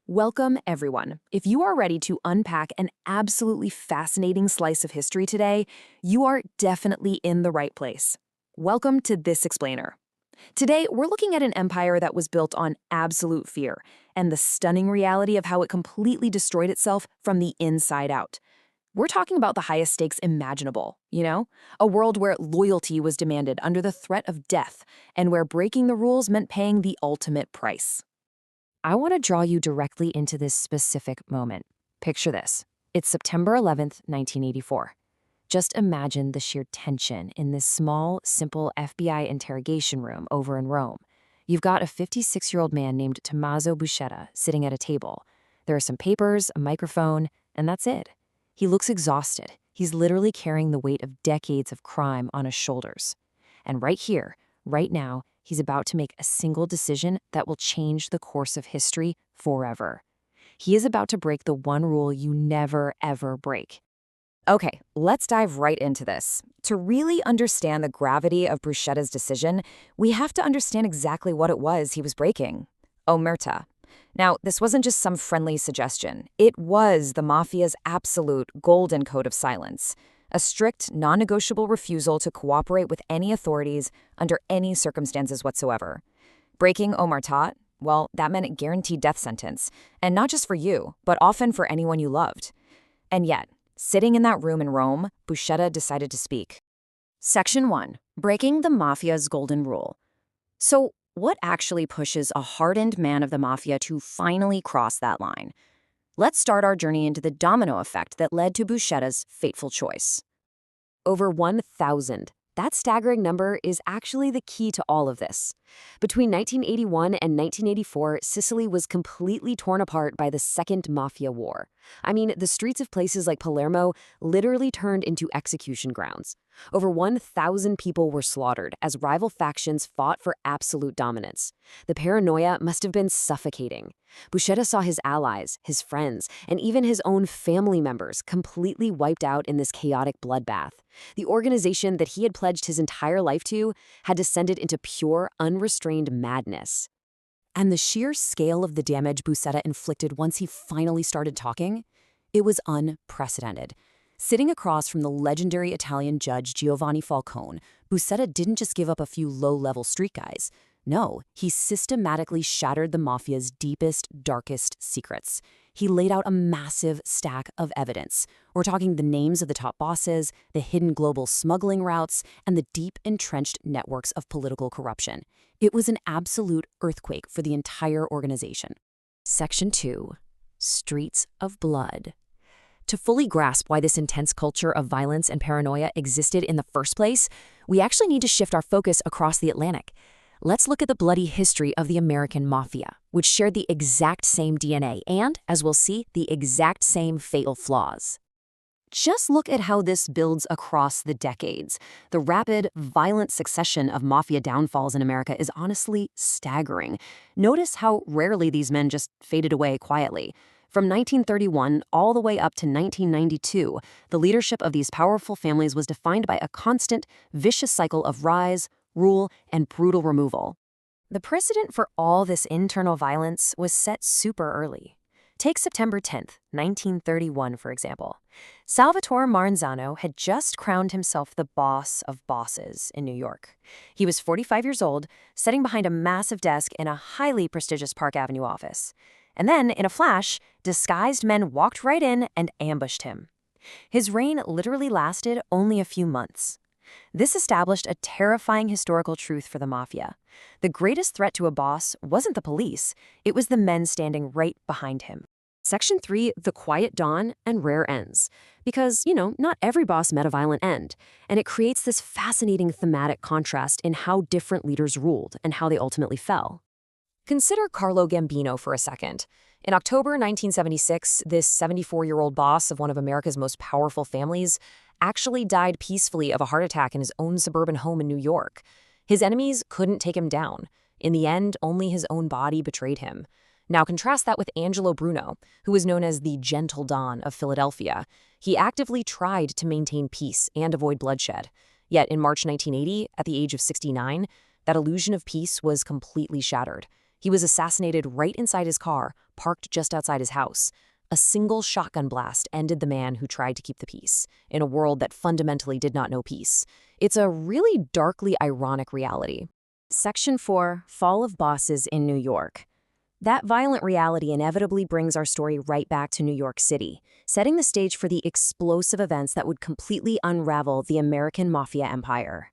Welcome, everyone. If you are ready to unpack an absolutely fascinating slice of history today, you are definitely in the right place. Welcome to This Explainer. Today, we're looking at an empire that was built on absolute fear and the stunning reality of how it completely destroyed itself from the inside out. We're talking about the highest stakes imaginable, a world where loyalty was demanded under the threat of death and where breaking the rules meant paying the ultimate price. I want to draw you directly into this specific moment. Picture this. It's September 11th, 1984. Just imagine the sheer tension in this small, simple FBI interrogation room over in Rome. You've got a 56-year-old man named Tommaso Buscetta sitting at a table. There are some papers, a microphone, and that's it. He looks exhausted. He's literally carrying the weight of decades of crime on his shoulders. And right here, right now, he's about to make a single decision that will change the course of history forever. He is about to break the one rule you never, ever break. Okay, let's dive right into this. To really understand the gravity of Buscetta's decision, we have to understand exactly what it was he was breaking. Omerta. Now, this wasn't just some friendly suggestion. It was the Mafia's absolute golden code of silence. A strict, non-negotiable refusal to cooperate with any authorities under any circumstances whatsoever. Breaking omerta, well, that meant a guaranteed death sentence. And not just for you, but often for anyone you loved. And yet, sitting in that room in Rome, Buscetta decided to speak. Section 1. Breaking the Mafia's Golden Rule. So, what actually pushes a hardened man of the Mafia to finally cross that line? Let's start our journey into the domino effect that led to Buscetta's fateful choice. Over 1,000. That staggering number is actually the key to all of this. Between 1981 and 1984, Sicily was completely torn apart by the Second Mafia War. I mean, the streets of places like Palermo literally turned into execution grounds. Over 1,000 people were slaughtered as rival factions fought for absolute dominance. The paranoia must have been suffocating. Buscetta saw his allies, his friends, and even his own family members completely wiped out in this chaotic bloodbath. The organization that he had pledged his entire life to had descended into pure, unrestrained madness. And the sheer scale of the damage Buscetta inflicted once he finally started talking, it was unprecedented. Sitting across from the legendary Italian judge Giovanni Falcone, Buscetta didn't just give up a few low-level street guys. No, he systematically shattered the Mafia's deepest, darkest secrets. He laid out a massive stack of evidence. We're talking the names of the top bosses, the hidden global smuggling routes, and the deep entrenched networks of political corruption. It was an absolute earthquake for the entire organization. Section 2. Streets of Blood. To fully grasp why this intense culture of violence and paranoia existed in the first place, we actually need to shift our focus across the Atlantic. Let's look at the bloody history of the American Mafia, which shared the exact same DNA and, as we'll see, the exact same fatal flaws. Just look at how this builds across the decades. The rapid, violent succession of mafia downfalls in America is honestly staggering. Notice how rarely these men just faded away quietly. From 1931 all the way up to 1992, the leadership of these powerful families was defined by a constant, vicious cycle of rise, rule, and brutal removal. The precedent for all this internal violence was set super early. Take September 10th, 1931, for example. Salvatore Maranzano had just crowned himself the boss of bosses in New York. He was 45 years old, sitting behind a massive desk in a highly prestigious Park Avenue office. And then, in a flash, disguised men walked right in and ambushed him. His reign literally lasted only a few months. This established a terrifying historical truth for the Mafia. The greatest threat to a boss wasn't the police, it was the men standing right behind him. Section 3, the quiet dawn and rare ends. Because, not every boss met a violent end, and it creates this fascinating thematic contrast in how different leaders ruled and how they ultimately fell. Consider Carlo Gambino for a second. In October 1976, this 74-year-old boss of one of America's most powerful families actually died peacefully of a heart attack in his own suburban home in New York. His enemies couldn't take him down. In the end, only his own body betrayed him. Now contrast that with Angelo Bruno, who was known as the Gentle Don of Philadelphia. He actively tried to maintain peace and avoid bloodshed. Yet in March 1980, at the age of 69, that illusion of peace was completely shattered. He was assassinated right inside his car, parked just outside his house. A single shotgun blast ended the man who tried to keep the peace, in a world that fundamentally did not know peace. It's a really darkly ironic reality. Section 4, Fall of Bosses in New York. That violent reality inevitably brings our story right back to New York City, setting the stage for the explosive events that would completely unravel the American Mafia empire.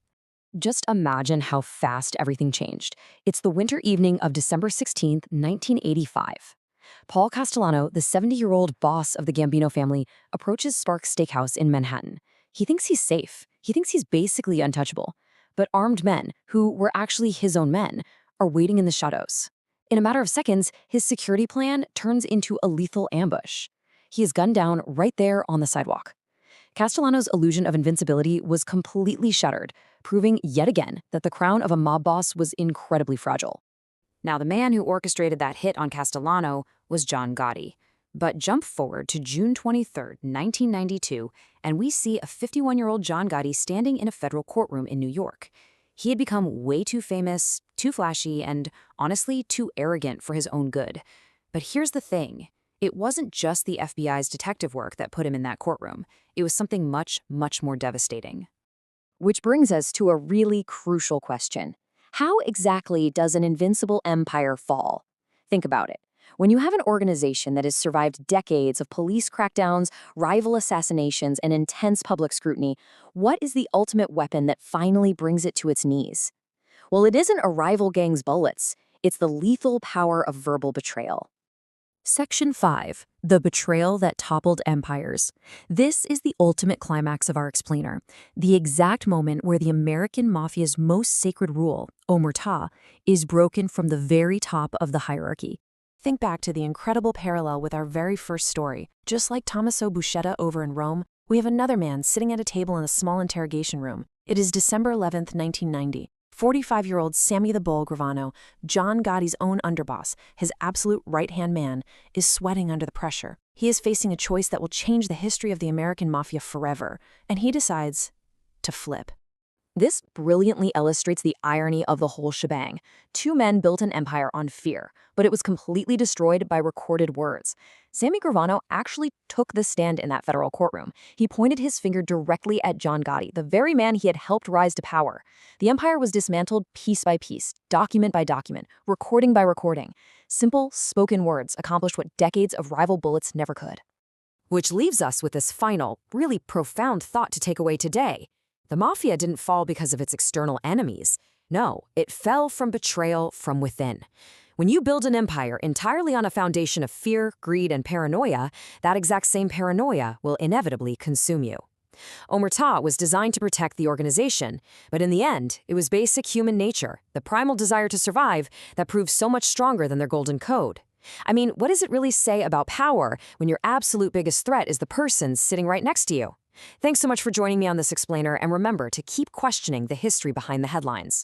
Just imagine how fast everything changed. It's the winter evening of December 16th, 1985. Paul Castellano, the 70-year-old boss of the Gambino family, approaches Sparks Steakhouse in Manhattan. He thinks he's safe. He thinks he's basically untouchable. But armed men, who were actually his own men, are waiting in the shadows. In a matter of seconds, his security plan turns into a lethal ambush. He is gunned down right there on the sidewalk. Castellano's illusion of invincibility was completely shattered, proving yet again that the crown of a mob boss was incredibly fragile. Now, the man who orchestrated that hit on Castellano was John Gotti. But jump forward to June 23, 1992, and we see a 51-year-old John Gotti standing in a federal courtroom in New York. He had become way too famous, too flashy, and honestly, too arrogant for his own good. But here's the thing. It wasn't just the FBI's detective work that put him in that courtroom. It was something much, much more devastating. Which brings us to a really crucial question. How exactly does an invincible empire fall? Think about it. When you have an organization that has survived decades of police crackdowns, rival assassinations, and intense public scrutiny, what is the ultimate weapon that finally brings it to its knees? Well, it isn't a rival gang's bullets. It's the lethal power of verbal betrayal. Section 5, The Betrayal That Toppled Empires. This is the ultimate climax of our explainer, the exact moment where the American Mafia's most sacred rule, omerta, is broken from the very top of the hierarchy. Think back to the incredible parallel with our very first story. Just like Tommaso Buscetta over in Rome, we have another man sitting at a table in a small interrogation room. It is December 11th, 1990. 45-year-old Sammy the Bull Gravano, John Gotti's own underboss, his absolute right-hand man, is sweating under the pressure. He is facing a choice that will change the history of the American Mafia forever, and he decides to flip. This brilliantly illustrates the irony of the whole shebang. Two men built an empire on fear, but it was completely destroyed by recorded words. Sammy Gravano actually took the stand in that federal courtroom. He pointed his finger directly at John Gotti, the very man he had helped rise to power. The empire was dismantled piece by piece, document by document, recording by recording. Simple, spoken words accomplished what decades of rival bullets never could. Which leaves us with this final, really profound thought to take away today. The Mafia didn't fall because of its external enemies. No, it fell from betrayal from within. When you build an empire entirely on a foundation of fear, greed, and paranoia, that exact same paranoia will inevitably consume you. Omerta was designed to protect the organization, but in the end, it was basic human nature, the primal desire to survive, that proved so much stronger than their golden code. I mean, what does it really say about power when your absolute biggest threat is the person sitting right next to you? Thanks so much for joining me on this explainer, and remember to keep questioning the history behind the headlines.